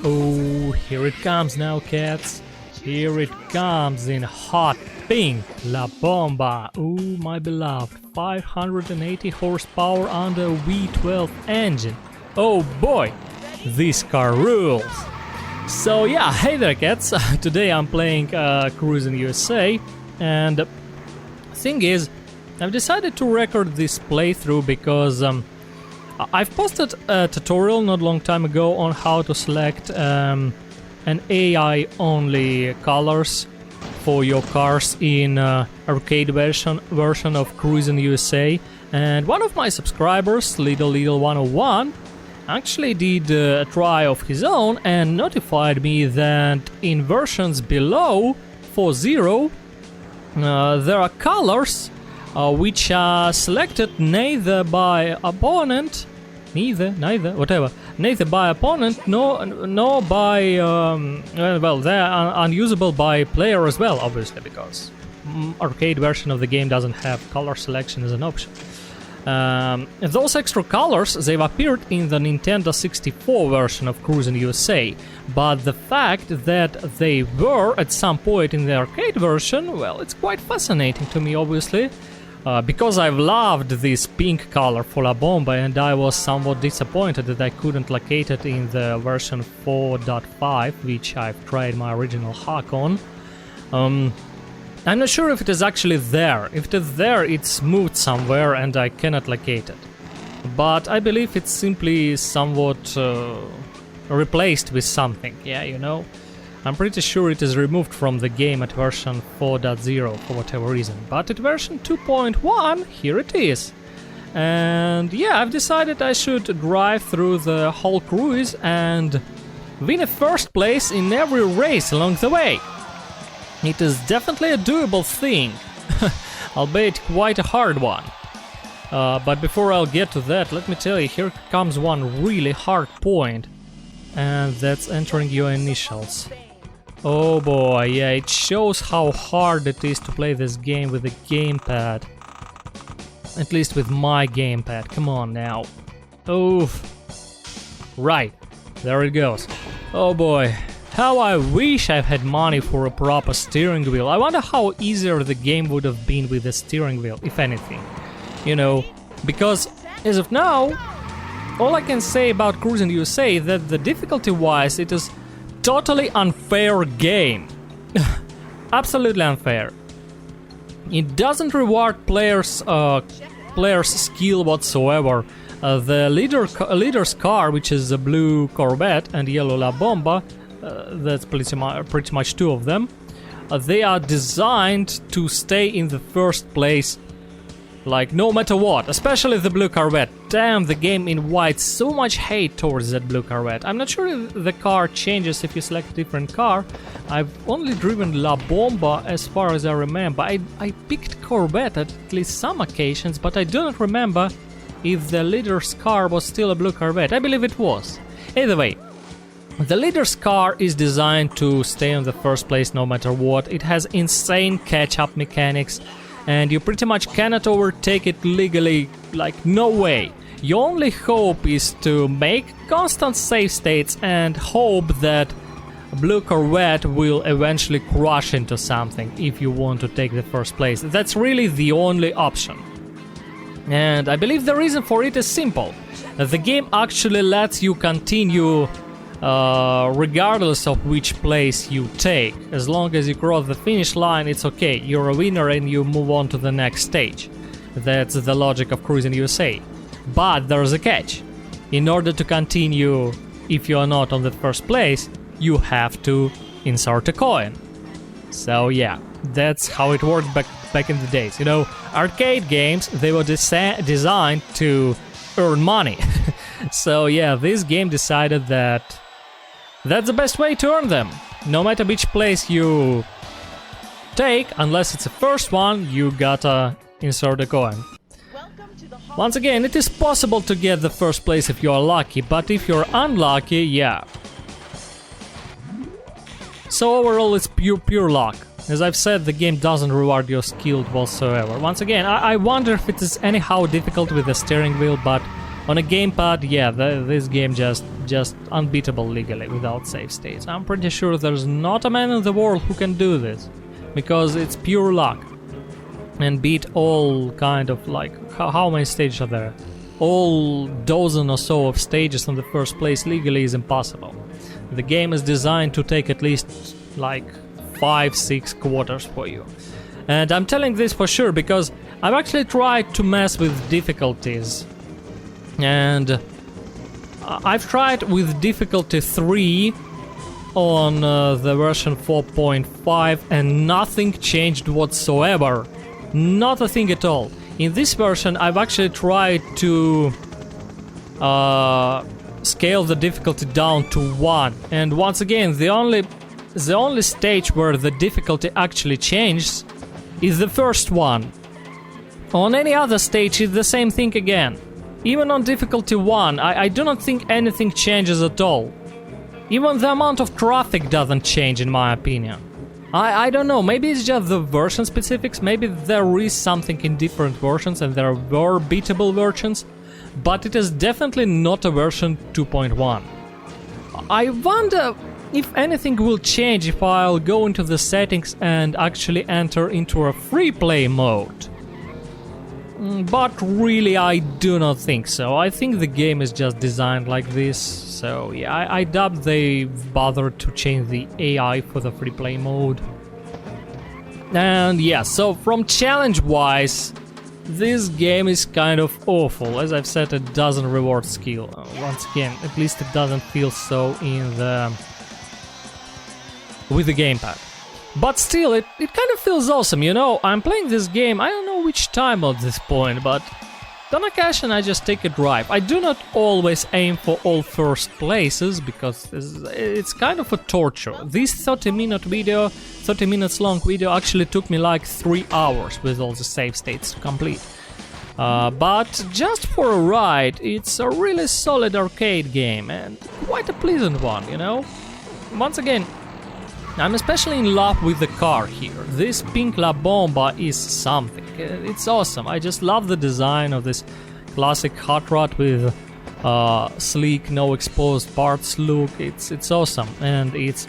Oh, here it comes now, cats. Here it comes in hot pink, La Bomba. Oh, my beloved, 580 horsepower under V12 engine. Oh boy, this car rules. So yeah, hey there cats, today I'm playing Cruis'n USA, and thing is, I've decided to record this playthrough because I've posted a tutorial not long time ago on how to select an AI-only colors for your cars in arcade version of Cruis'n USA, and one of my subscribers, Little101, actually did a try of his own and notified me that in versions below 4.0 there are colors which are selected neither by opponent, neither by opponent nor by well, they are unusable by player as well, obviously, because arcade version of the game doesn't have color selection as an option. Those extra colors, they've appeared in the Nintendo 64 version of Cruis'n USA, but the fact that they were at some point in the arcade version, well, it's quite fascinating to me, obviously, because I've loved this pink color for La Bomba, and I was somewhat disappointed that I couldn't locate it in the version 4.5, which I've tried my original hack on. I'm not sure if it is actually there. If it is there, it's moved somewhere and I cannot locate it. But I believe it's simply somewhat replaced with something, yeah, you know? I'm pretty sure it is removed from the game at version 4.0 for whatever reason. But at version 2.1, here it is. And yeah, I've decided I should drive through the whole cruise and win a first place in every race along the way. It is definitely a doable thing, albeit quite a hard one. But before I'll get to that, let me tell you, here comes one really hard point, and that's entering your initials. Oh boy, yeah, it shows how hard it is to play this game with a gamepad. At least with my gamepad, come on now. Oof. Right, there it goes. Oh boy. How I wish I had money for a proper steering wheel. I wonder how easier the game would have been with a steering wheel, if anything. You know, because as of now, all I can say about Cruis'n USA is that the difficulty-wise it is totally unfair game. Absolutely unfair. It doesn't reward players' skill whatsoever. The leader's car, which is a blue Corvette and yellow La Bomba, that's pretty much two of them. They are designed to stay in the first place, like no matter what, especially the blue Corvette. Damn, the game invites so much hate towards that blue Corvette. I'm not sure if the car changes if you select a different car. I've only driven La Bomba as far as I remember. I picked Corvette at least some occasions, but I do not remember if the leader's car was still a blue Corvette. I believe it was. Either way, the leader's car is designed to stay in the first place no matter what. It has insane catch-up mechanics, and you pretty much cannot overtake it legally, like no way. Your only hope is to make constant save states and hope that blue Corvette will eventually crash into something if you want to take the first place. That's really the only option. And I believe the reason for it is simple. The game actually lets you continue regardless of which place you take. As long as you cross the finish line, it's okay, you're a winner and you move on to the next stage. That's the logic of Cruis'n USA. But there's a catch. In order to continue, if you are not on the first place, you have to insert a coin. So yeah, that's how it worked back in the days. You know, arcade games, they were designed to earn money. So yeah, this game decided that that's the best way to earn them. No matter which place you take, unless it's the first one, you gotta insert a coin. Once again, it is possible to get the first place if you are lucky, but if you're unlucky, yeah. So overall, it's pure luck. As I've said, the game doesn't reward your skill whatsoever. Once again, I wonder if it is anyhow difficult with the steering wheel, but On a gamepad, yeah, this game just unbeatable legally without save states. I'm pretty sure there's not a man in the world who can do this, because it's pure luck. And beat all kind of like, how many stages are there? All dozen or so of stages in the first place legally is impossible. The game is designed to take at least like 5-6 quarters for you. And I'm telling this for sure because I've actually tried to mess with difficulties. And I've tried with difficulty 3 on the version 4.5 and nothing changed whatsoever. Not a thing at all. In this version I've actually tried to scale the difficulty down to 1. And once again, the only stage where the difficulty actually changes is the first one. On any other stage it's the same thing again. Even on difficulty 1, I do not think anything changes at all. Even the amount of traffic doesn't change in my opinion. I don't know, maybe it's just the version specifics, maybe there is something in different versions and there were beatable versions, but it is definitely not a version 2.1. I wonder if anything will change if I'll go into the settings and actually enter into a free play mode. But really I do not think so. I think the game is just designed like this, so yeah, I doubt they bothered to change the AI for the free play mode. And yeah, so from challenge wise, this game is kind of awful. As I've said, it doesn't reward skill. Once again, at least it doesn't feel so with the gamepad. But still, it kind of feels awesome, you know? I'm playing this game, I don't know which time at this point, but on occasion I just take a drive. I do not always aim for all first places, because it's kind of a torture. This 30 minutes long video actually took me like 3 hours with all the save states to complete. But just for a ride, it's a really solid arcade game, and quite a pleasant one, you know? Once again, I'm especially in love with the car here. This pink La Bomba is something. It's awesome. I just love the design of this classic hot rod with sleek, no exposed parts look. It's awesome, and it's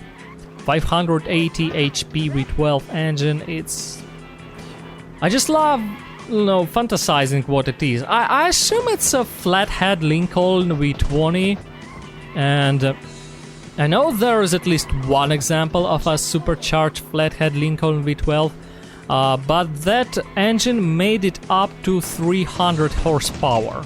580 HP V12 engine. I just love, you know, fantasizing what it is. I assume it's a flathead Lincoln V20, and I know there is at least one example of a supercharged flathead Lincoln V12, but that engine made it up to 300 horsepower.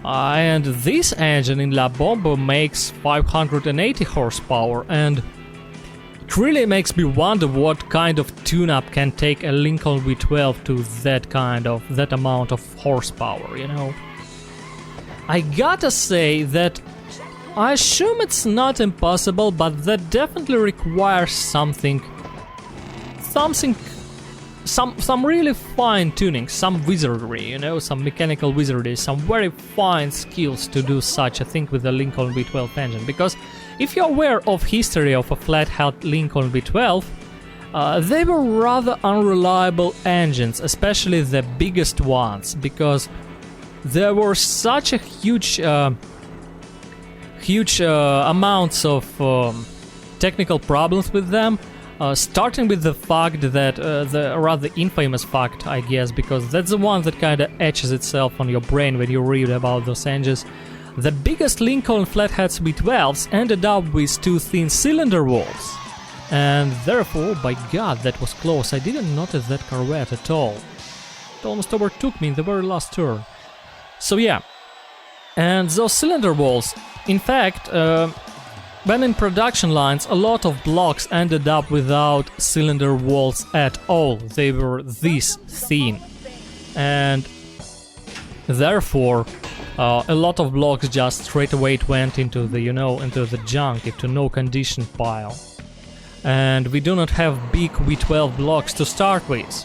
And this engine in La Bomba makes 580 horsepower, and it really makes me wonder what kind of tune-up can take a Lincoln V12 to that amount of horsepower, you know. I gotta say that I assume it's not impossible, but that definitely requires some really fine tuning, some wizardry, you know, some mechanical wizardry, some very fine skills to do such a thing with the Lincoln V12 engine. Because if you're aware of history of a flathead Lincoln V12, they were rather unreliable engines, especially the biggest ones, because there were such a huge amounts of technical problems with them, starting with the fact that, the rather infamous fact, I guess, because that's the one that kind of etches itself on your brain when you read about those engines. The biggest Lincoln flatheads V12s ended up with two thin cylinder walls. And therefore, by god, that was close. I didn't notice that corvette at all. It almost overtook me in the very last turn. So yeah. And those cylinder walls, in fact, when in production lines, a lot of blocks ended up without cylinder walls at all. They were this thin. And therefore, a lot of blocks just straight away went into the, into the junk, into no condition pile. And we do not have big V12 blocks to start with.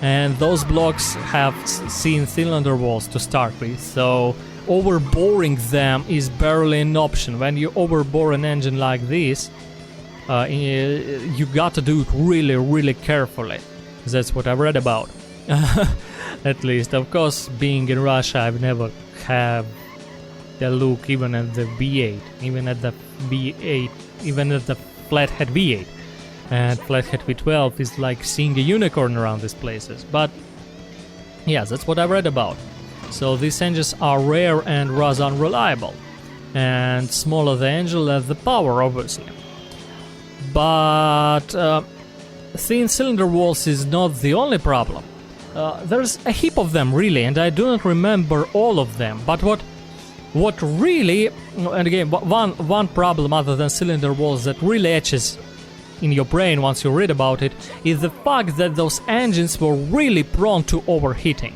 And those blocks have thin cylinder walls to start with, so overboring them is barely an option. When you overbore an engine like this, you got to do it really, really carefully. That's what I've read about. At least, of course, being in Russia, I've never have the look even at the V8, even at the V8, even at the flathead V8. And flathead V12 is like seeing a unicorn around these places. But yeah, that's what I read about. So these engines are rare and rather unreliable. And smaller the engine, less the power, obviously. But thin cylinder walls is not the only problem. There's a heap of them, really, and I do not remember all of them. But what really, and again, one problem other than cylinder walls that really etches in your brain once you read about it, is the fact that those engines were really prone to overheating.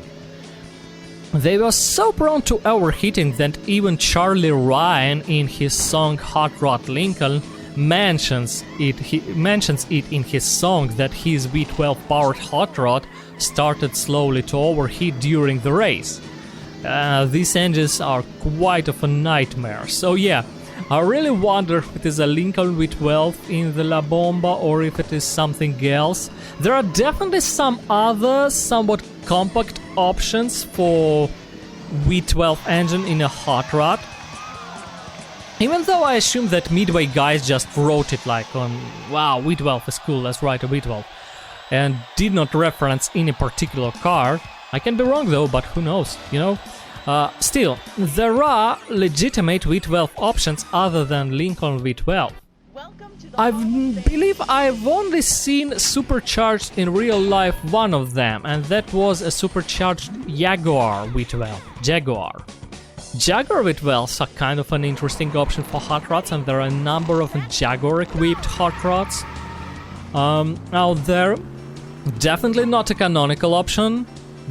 They were so prone to overheating that even Charlie Ryan in his song Hot Rod Lincoln mentions it in his song that his V12 powered hot rod started slowly to overheat during the race. These engines are quite of a nightmare. So yeah, I really wonder if it is a Lincoln V12 in the La Bomba or if it is something else. There are definitely some other somewhat compact options for V12 engine in a hot rod. Even though I assume that Midway guys just wrote it like on, wow, V12 is cool, let's write a V12, and did not reference any particular car. I can be wrong though, but who knows, you know? Still, there are legitimate V12 options other than Lincoln V12. I believe I've only seen supercharged in real life one of them, and that was a supercharged Jaguar V12. Jaguar V12s are kind of an interesting option for hot rods, and there are a number of Jaguar-equipped hot rods out there. Definitely not a canonical option,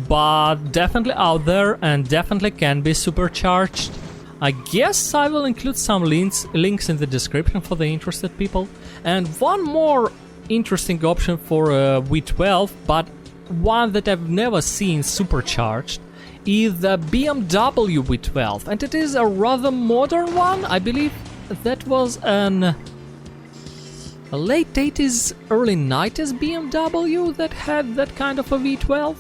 but definitely out there and definitely can be supercharged. I guess I will include some links in the description for the interested people. And one more interesting option for V12, but one that I've never seen supercharged, is the BMW V12, and it is a rather modern one. I believe that was a late 80s, early 90s BMW that had that kind of a V12.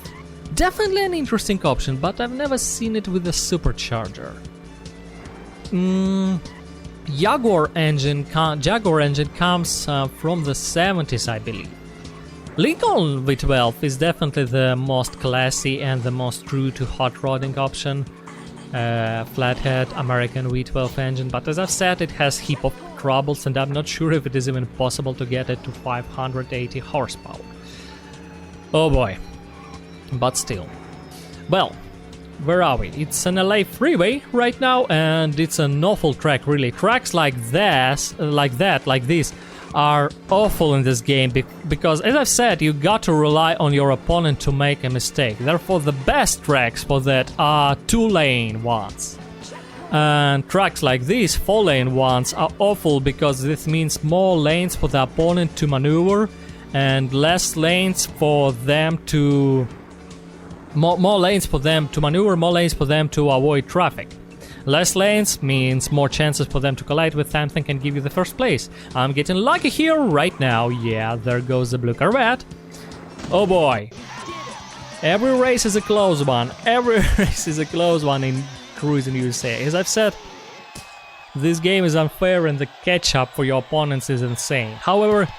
Definitely an interesting option, but I've never seen it with a supercharger. Jaguar engine comes from the 70s, I believe. Lincoln V12 is definitely the most classy and the most true to hot rodding option. Flathead American V12 engine, but as I've said, it has heap of troubles, and I'm not sure if it is even possible to get it to 580 horsepower. Oh boy. But still. Well, where are we? It's an LA freeway right now, and it's an awful track, really. Tracks like this, are awful in this game because, as I've said, you got to rely on your opponent to make a mistake. Therefore, the best tracks for that are 2-lane ones. And tracks like these, 4-lane ones, are awful because this means more lanes for the opponent to maneuver and less lanes for them to... More lanes for them to maneuver, more lanes for them to avoid traffic. Less lanes means more chances for them to collide with something and give you the first place. I'm getting lucky here right now. Yeah, there goes the blue Corvette. Oh boy. Every race is a close one. Every race is a close one in Cruis'n USA. As I've said, this game is unfair and the catch-up for your opponents is insane. However,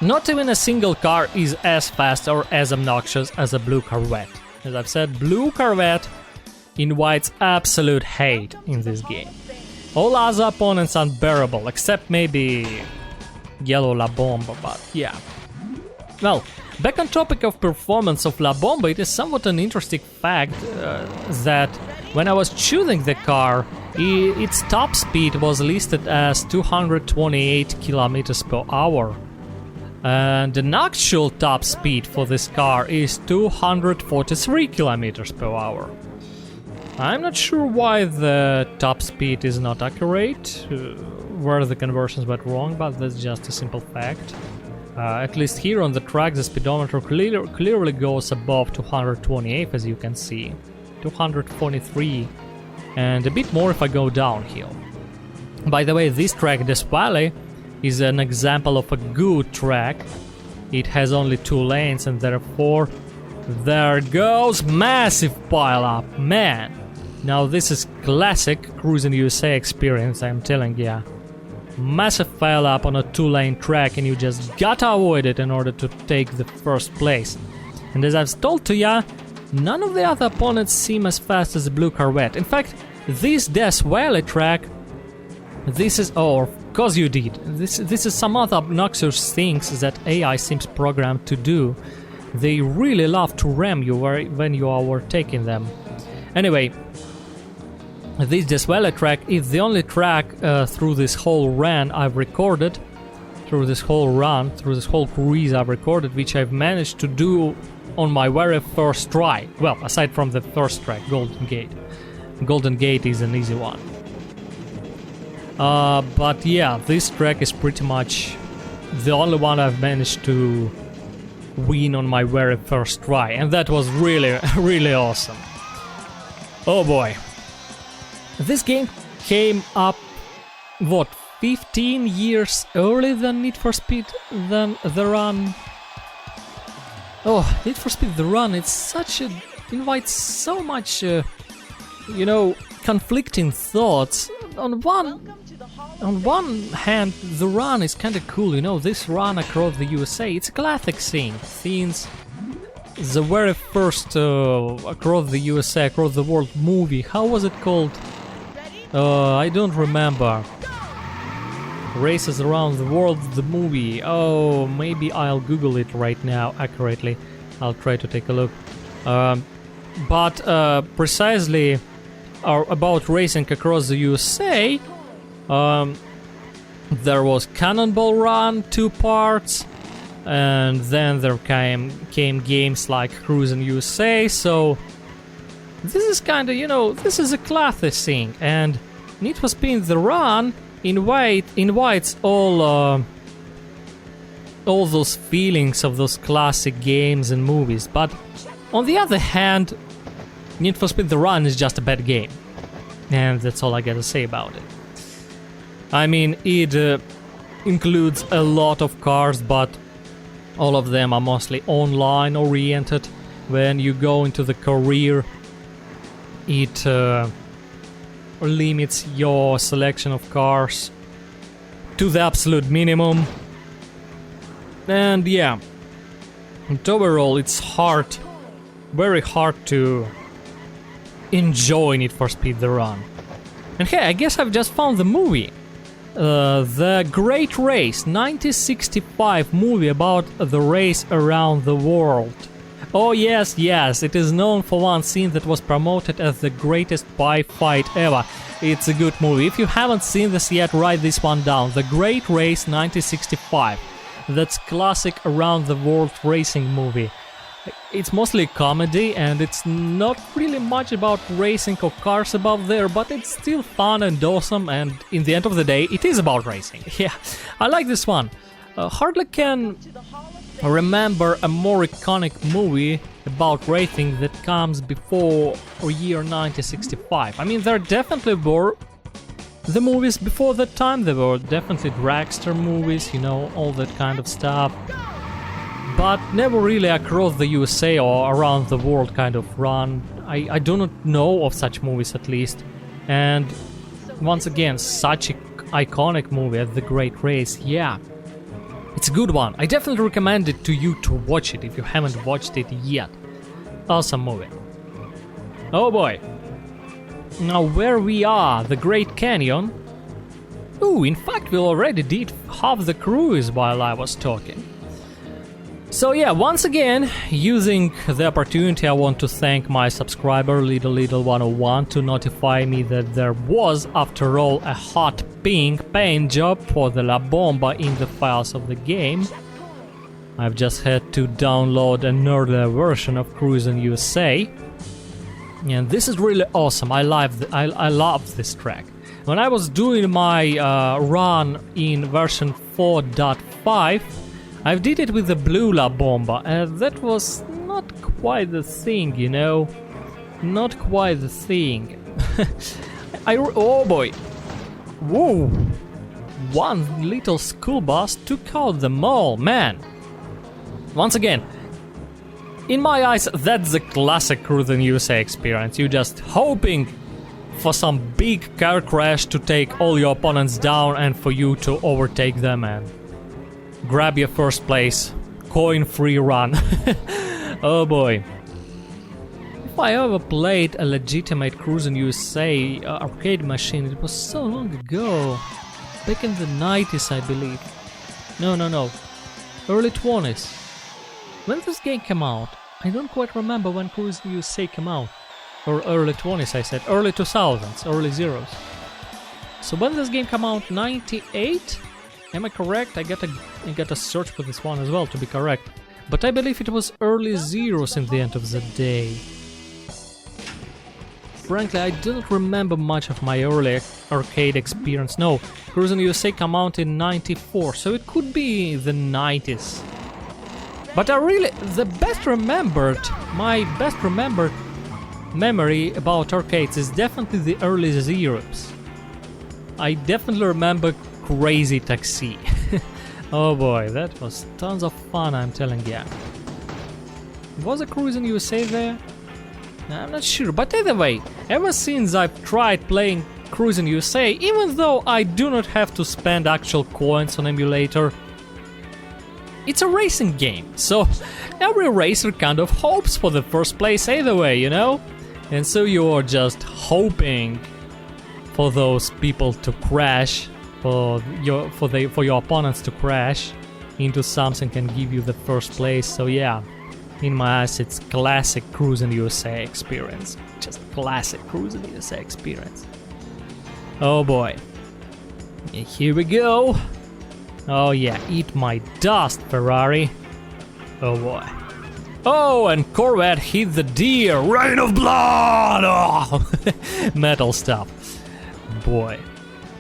not even a single car is as fast or as obnoxious as a blue Corvette. As I've said, blue Corvette invites absolute hate in this game. All other opponents are unbearable, except maybe yellow La Bomba, but yeah. Well, back on topic of performance of La Bomba, it is somewhat an interesting fact that when I was choosing the car, its top speed was listed as 228 kilometers per hour. And the actual top speed for this car is 243 kilometers per hour. I'm not sure why the top speed is not accurate, where the conversions went wrong, but that's just a simple fact. At least here on the track, the speedometer clearly goes above 228, as you can see. 243, and a bit more if I go downhill. By the way, this track, this valley, is an example of a good track. It has only 2 lanes, and therefore there goes massive pile up. Man, Now this is classic Cruis'n USA experience, I'm telling ya. Massive pile up on a 2-lane track and you just gotta avoid it in order to take the first place. And as I've told to ya, none of the other opponents seem as fast as the blue Corvette. In fact, this Death Valley track, this is... oh, of course you did. This is some other obnoxious things that AI seems programmed to do. They really love to ram you when you are overtaking them. Anyway, this Death Valley track is the only track through this whole run I've recorded, through this whole cruise I've recorded, which I've managed to do on my very first try. Well, aside from the first track, Golden Gate. Golden Gate is an easy one. But yeah, this track is pretty much the only one I've managed to win on my very first try, and that was really, really awesome. Oh boy. This game came up, what, 15 years earlier than Need for Speed, than The Run? Oh, Need for Speed The Run, it's such a... invites so much, you know, conflicting thoughts. On one hand, The Run is kinda cool, you know, this run across the USA, it's a classic scene. Since the very first across the USA, across the world movie, how was it called? I don't remember. Races Around the World, the movie. Oh, maybe I'll Google it right now accurately. I'll try to take a look. But precisely about racing across the USA, there was Cannonball Run, 2 parts, and then there came games like Cruis'n USA, so this is kinda, you know, this is a classic thing, and Need for Speed The Run invites all those feelings of those classic games and movies, but on the other hand, Need for Speed The Run is just a bad game, and that's all I gotta say about it. I mean, it includes a lot of cars, but all of them are mostly online oriented. When you go into the career, it limits your selection of cars to the absolute minimum. And yeah, and overall it's hard, very hard to enjoy Need for Speed The Run. And hey, I guess I've just found the movie. The Great Race, 1965 movie about the race around the world. Oh yes, it is known for one scene that was promoted as the greatest bike fight ever. It's a good movie. If you haven't seen this yet, write this one down. The Great Race 1965. That's classic around the world racing movie. It's mostly comedy and it's not really much about racing or cars above there, but it's still fun and awesome, and in the end of the day it is about racing. Yeah, I like this one. Hardly can remember a more iconic movie about racing that comes before year 1965. I mean, there definitely were the movies before that time, there were definitely dragster movies, you know, all that kind of stuff. But never really across the USA or around the world kind of run. I do not know of such movies, at least. And once again, such an iconic movie as The Great Race, yeah. It's a good one. I definitely recommend it to you to watch it if you haven't watched it yet. Awesome movie. Oh boy. Now where we are, the Great Canyon. Ooh, in fact we already did half the cruise while I was talking. So yeah, once again, using the opportunity, I want to thank my subscriber Little101 to notify me that there was, after all, a hot pink paint job for the La Bomba in the files of the game. I've just had to download another version of Cruis'n USA, and this is really awesome. I love this track. When I was doing my run in version 4.5, I did it with the blue La Bomba, and that was not quite the thing, you know? Not quite the thing. Oh boy! Whoa! One little school bus took out the mall, man! Once again, in my eyes, that's the classic Cruis'n USA experience. You're just hoping for some big car crash to take all your opponents down and for you to overtake them and grab your first place. Coin-free run. Oh boy. If I ever played a legitimate Cruis'n USA arcade machine, it was so long ago. Back in the 90s, I believe. No. Early 20s. When this game came out, I don't quite remember when Cruis'n USA came out. Or early 20s, I said. Early 2000s, early zeros. So when this game came out, 98? Am I correct? I gotta search for this one as well to be correct. But I believe it was early zeros in the end of the day. Frankly, I don't remember much of my early arcade experience. No, Cruis'n USA came out in 94, so it could be the 90s. But my best remembered memory about arcades is definitely the early zeros. I definitely remember Crazy Taxi. Oh boy, that was tons of fun, I'm telling ya. Was a Cruis'n USA there? I'm not sure, but either way, ever since I've tried playing Cruis'n USA, even though I do not have to spend actual coins on emulator, it's a racing game, so every racer kind of hopes for the first place either way, you know? And so you're just hoping for those people to crash, for your opponents to crash into something and give you the first place. So yeah, in my eyes it's classic Cruis'n USA experience. Just classic Cruis'n USA experience. Oh boy. Here we go. Oh yeah, eat my dust, Ferrari. Oh boy. Oh, and Corvette hit the deer. Rain of blood! Oh, metal stuff. Boy.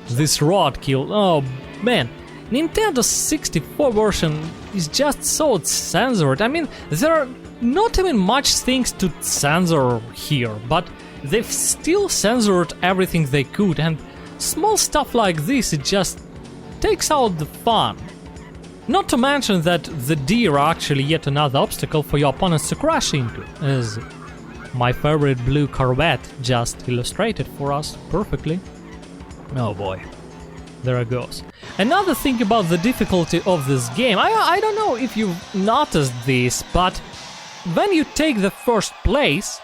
This rod killed. Oh man. Nintendo 64 version is just so censored. I mean, there are not even much things to censor here, but they've still censored everything they could, and small stuff like this, it just takes out the fun. Not to mention that the deer are actually yet another obstacle for your opponents to crash into, as my favorite blue Corvette just illustrated for us perfectly. Oh boy, there it goes. Another thing about the difficulty of this game, I don't know if you've noticed this, but when you take the first place,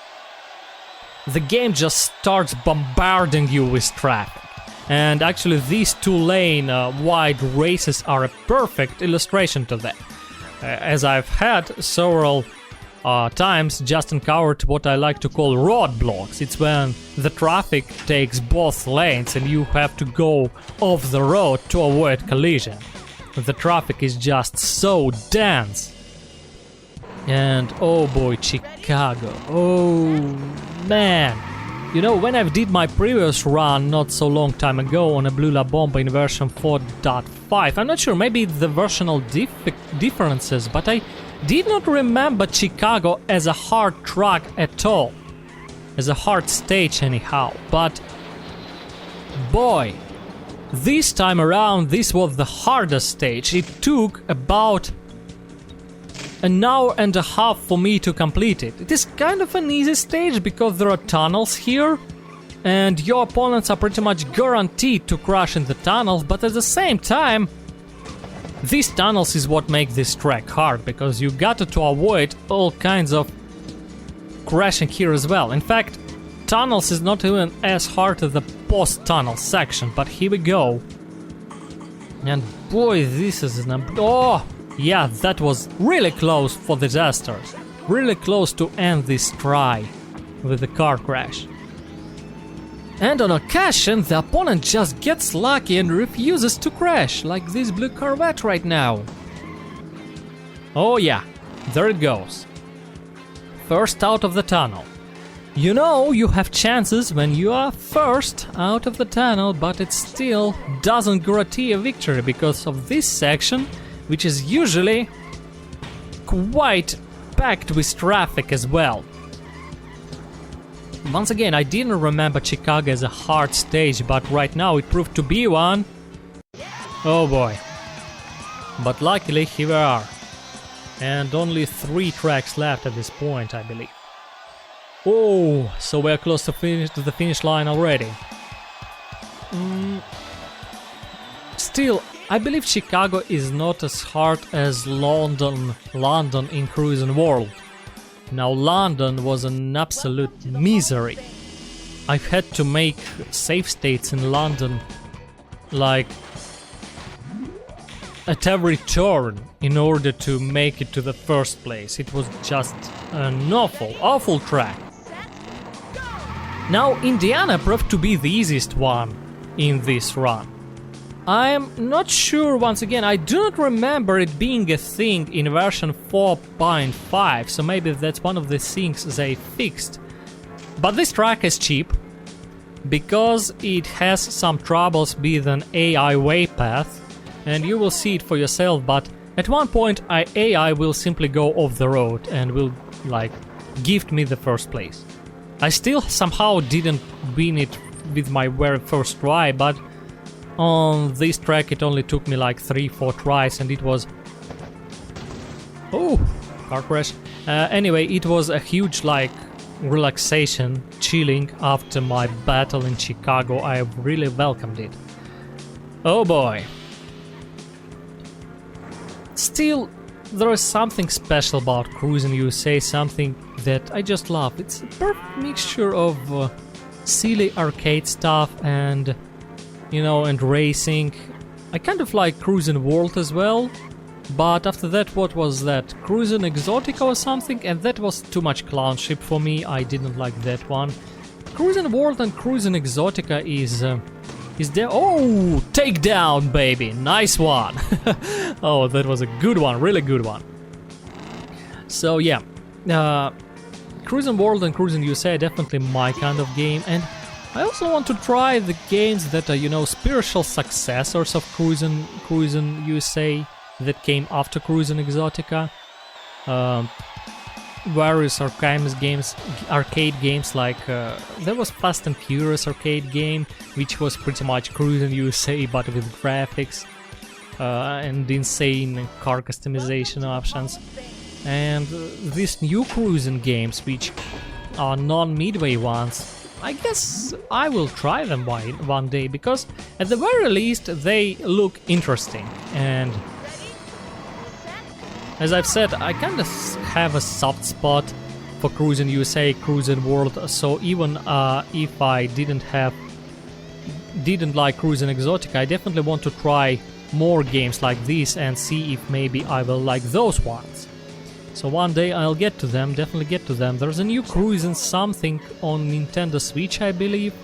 the game just starts bombarding you with traffic. And actually these two-lane wide races are a perfect illustration to that. As I've had several times just encountered what I like to call roadblocks. It's when the traffic takes both lanes and you have to go off the road to avoid collision. The traffic is just so dense. And oh boy, Chicago. Oh man. You know, when I did my previous run not so long time ago on a Blue La Bomba in version 4.5, I'm not sure, maybe the versional differences, but I did not remember Chicago as a hard track at all. As a hard stage anyhow, but boy, this time around this was the hardest stage. It took about an hour and a half for me to complete it. It is kind of an easy stage because there are tunnels here and your opponents are pretty much guaranteed to crash in the tunnels, but at the same time these tunnels is what make this track hard, because you got to avoid all kinds of crashing here as well. In fact, tunnels is not even as hard as the post-tunnel section, but here we go. And boy, this is an... Oh! Yeah, that was really close for disasters. Really close to end this try with the car crash. And on occasion, the opponent just gets lucky and refuses to crash, like this blue Corvette right now. Oh yeah, there it goes. First out of the tunnel. You know, you have chances when you are first out of the tunnel, but it still doesn't guarantee a victory because of this section, which is usually quite packed with traffic as well. Once again, I didn't remember Chicago as a hard stage, but right now it proved to be one. Oh boy. But luckily here we are. And only 3 tracks left at this point, I believe. Oh, so we're close to the finish line already. Still, I believe Chicago is not as hard as London in Cruis'n World. Now London was an absolute misery. I had to make save states in London like at every turn in order to make it to the first place. It was just an awful track. Now Indiana proved to be the easiest one in this run. I'm not sure, once again, I do not remember it being a thing in version 4.5, so maybe that's one of the things they fixed. But this track is cheap, because it has some troubles with an AI waypath, and you will see it for yourself, but at one point AI will simply go off the road and will, like, gift me the first place. I still somehow didn't win it with my very first try, but on this track it only took me like 3-4 tries, and it was... Oh, car crash. Anyway, it was a huge, like, relaxation, chilling after my battle in Chicago. I really welcomed it. Oh boy. Still, there is something special about Cruis'n USA, something that I just love. It's a perfect mixture of silly arcade stuff and, you know, and racing. I kind of like Cruis'n World as well, but after that, what was that? Cruis'n Exotica or something? And that was too much clownship for me. I didn't like that one. Cruis'n World and Cruis'n Exotica is there. Oh, takedown, baby! Nice one! Oh, that was a good one, really good one. So yeah, Cruis'n World and Cruis'n USA are definitely my kind of game, and I also want to try the games that are, you know, spiritual successors of Cruis'n USA that came after Cruis'n Exotica. Various arcade games like there was Fast and Furious arcade game, which was pretty much Cruis'n USA but with graphics and insane car customization options. And these new Cruis'n games, which are non-midway ones, I guess I will try them one day, because at the very least they look interesting. And as I've said, I kind of have a soft spot for Cruis'n USA, Cruis'n World, so even if I didn't like Cruis'n Exotica, I definitely want to try more games like this and see if maybe I will like those ones. So one day I'll get to them, definitely get to them. There's a new Cruis'n something on Nintendo Switch, I believe.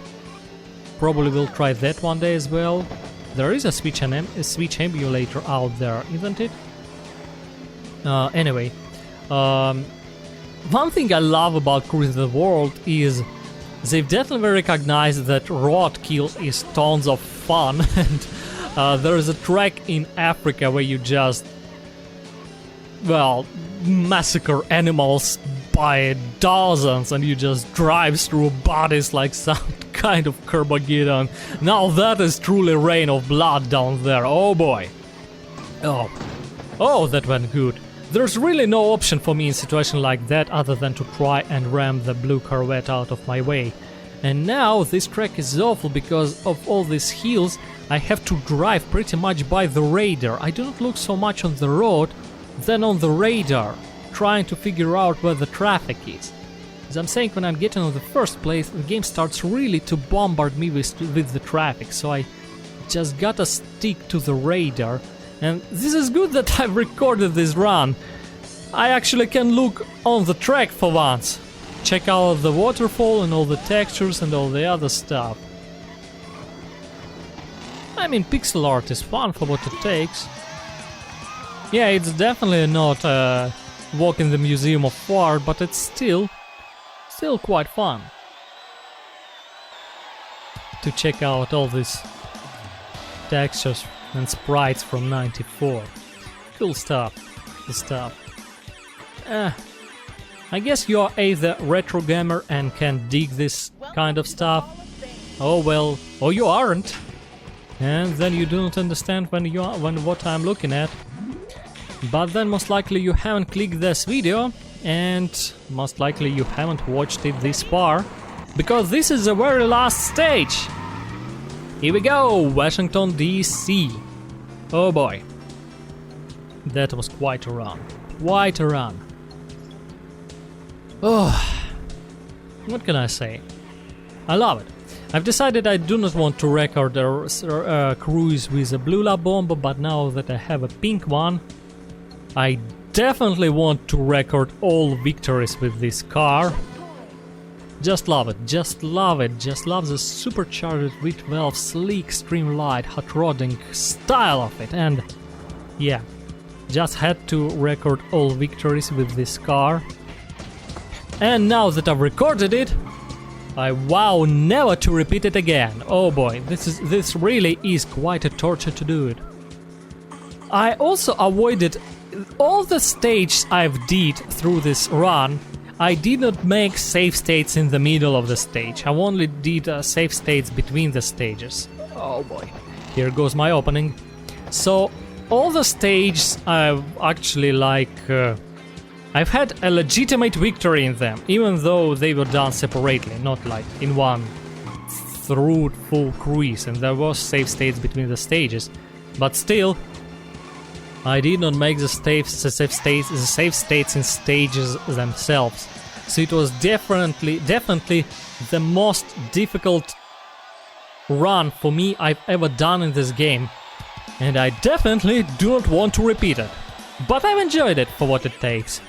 Probably will try that one day as well. There is a Switch emulator out there, isn't it? Anyway, one thing I love about Cruis'n World is they've definitely recognized that roadkill is tons of fun, and there is a track in Africa where you just, well, massacre animals by dozens, and you just drive through bodies like some kind of Carmageddon. Now that is truly rain of blood down there. Oh boy. Oh, that went good. There's really no option for me in a situation like that other than to try and ram the blue Corvette out of my way. And now this track is awful because of all these hills. I have to drive pretty much by the radar. I do not look so much on the road than on the radar, trying to figure out where the traffic is. As I'm saying, when I'm getting on the first place, the game starts really to bombard me with the traffic, so I just gotta stick to the radar. And this is good that I've recorded this run. I actually can look on the track for once. Check out the waterfall and all the textures and all the other stuff. I mean, pixel art is fun for what it takes. Yeah, it's definitely not a walk in the Museum of Art, but it's still quite fun to check out all these textures and sprites from '94. Cool stuff. Cool stuff. I guess you're either retro gamer and can dig this kind of stuff. Oh well, or you aren't. And then you do not understand what I'm looking at. But then most likely you haven't clicked this video and most likely you haven't watched it this far, because this is the very last stage. Here we go, Washington DC. Oh boy. That was quite a run. Quite a run. Oh, what can I say? I love it. I've decided I do not want to record a cruise with a blue lab Bomba, but now that I have a pink one, I definitely want to record all victories with this car. Just love it, just love it, just love the supercharged V12 sleek, streamlined, hot rodding style of it, and yeah, just had to record all victories with this car. And now that I've recorded it, I vow never to repeat it again. Oh boy, this really is quite a torture to do it. I also avoided all the stages I've did through this run. I did not make save states in the middle of the stage. I only did save states between the stages. Oh boy, here goes my opening. So all the stages I've actually I've had a legitimate victory in them, even though they were done separately, not like in one through full cruise, and there was save states between the stages. But still, I did not make the save states in stages themselves. So it was definitely the most difficult run for me I've ever done in this game, and I definitely do not want to repeat it. But I've enjoyed it for what it takes.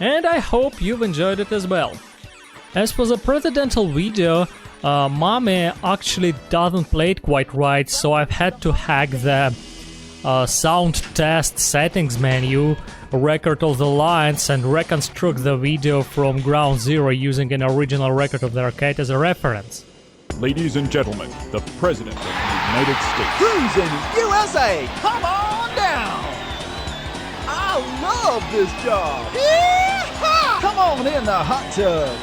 And I hope you've enjoyed it as well. As for the presidential video, Mame actually doesn't play it quite right, so I've had to hack the sound test settings menu, record all the lines, and reconstruct the video from ground zero using an original record of the arcade as a reference. Ladies and gentlemen, the President of the United States. Cruis'n USA! Come on down! I love this job! Yee-haw! Come on in the hot tub!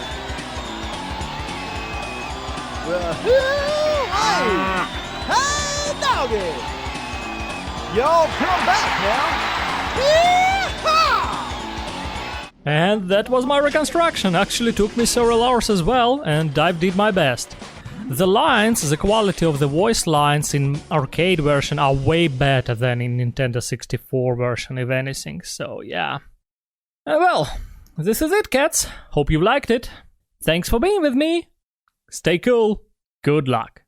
Hey, doggy! Y'all come back now! Yee-haw! And that was my reconstruction. Actually took me several hours as well, and I did my best. The lines, the quality of the voice lines in arcade version are way better than in Nintendo 64 version, if anything, so yeah. Well, this is it, cats. Hope you liked it. Thanks for being with me. Stay cool. Good luck.